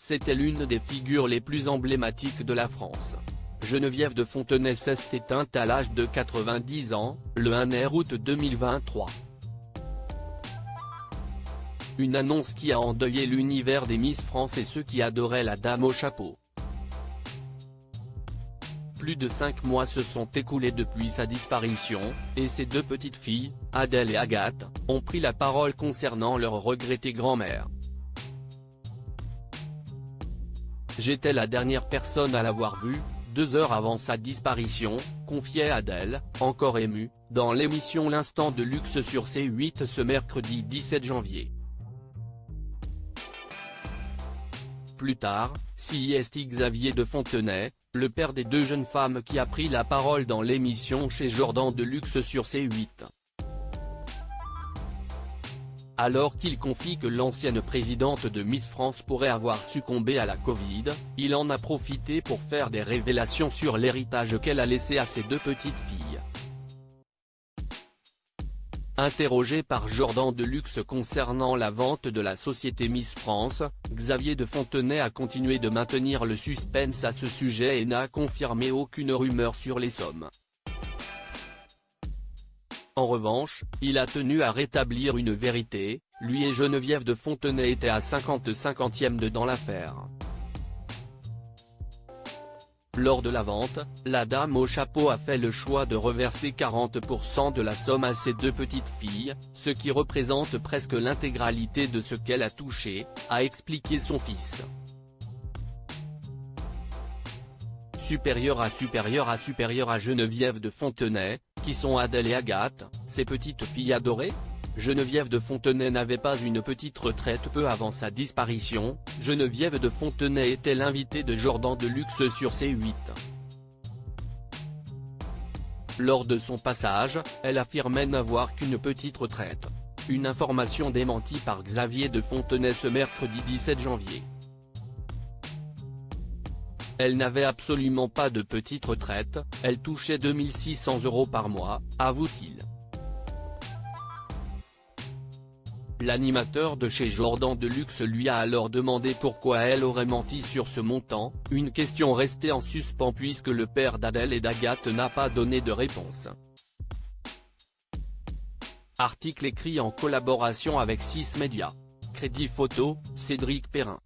C'était l'une des figures les plus emblématiques de la France. Geneviève de Fontenay s'est éteinte à l'âge de 90 ans, le 1er août 2023. Une annonce qui a endeuillé l'univers des Miss France et ceux qui adoraient la dame au chapeau. Plus de 5 mois se sont écoulés depuis sa disparition, et ses deux petites filles, Adèle et Agathe, ont pris la parole concernant leur regrettée grand-mère. J'étais la dernière personne à l'avoir vue, 2 heures avant sa disparition, confiait Adèle, encore émue, dans l'émission L'Instant de Luxe sur C8 ce mercredi 17 janvier. Plus tard, c'est Xavier de Fontenay, le père des 2 jeunes femmes qui a pris la parole dans l'émission chez Jordan de Luxe sur C8. Alors qu'il confie que l'ancienne présidente de Miss France pourrait avoir succombé à la Covid, il en a profité pour faire des révélations sur l'héritage qu'elle a laissé à ses 2 petites filles. Interrogé par Jordan de Luxe concernant la vente de la société Miss France, Xavier de Fontenay a continué de maintenir le suspense à ce sujet et n'a confirmé aucune rumeur sur les sommes. En revanche, il a tenu à rétablir une vérité, lui et Geneviève de Fontenay étaient à 50/50 dans l'affaire. Lors de la vente, la dame au chapeau a fait le choix de reverser 40% de la somme à ses 2 petites filles, ce qui représente presque l'intégralité de ce qu'elle a touché, a expliqué son fils. Supérieur à Geneviève de Fontenay, qui sont Adèle et Agathe, ses petites filles adorées ? Geneviève de Fontenay n'avait pas une petite retraite peu avant sa disparition, Geneviève de Fontenay était l'invitée de Jordan de Luxe sur C8. Lors de son passage, elle affirmait n'avoir qu'une petite retraite. Une information démentie par Xavier de Fontenay ce mercredi 17 janvier. Elle n'avait absolument pas de petite retraite, elle touchait 2 600 € par mois, avoue-t-il. L'animateur de chez Jordan de Luxe lui a alors demandé pourquoi elle aurait menti sur ce montant, une question restée en suspens puisque le père d'Adèle et d'Agathe n'a pas donné de réponse. Article écrit en collaboration avec 6 Médias. Crédit photo, Cédric Perrin.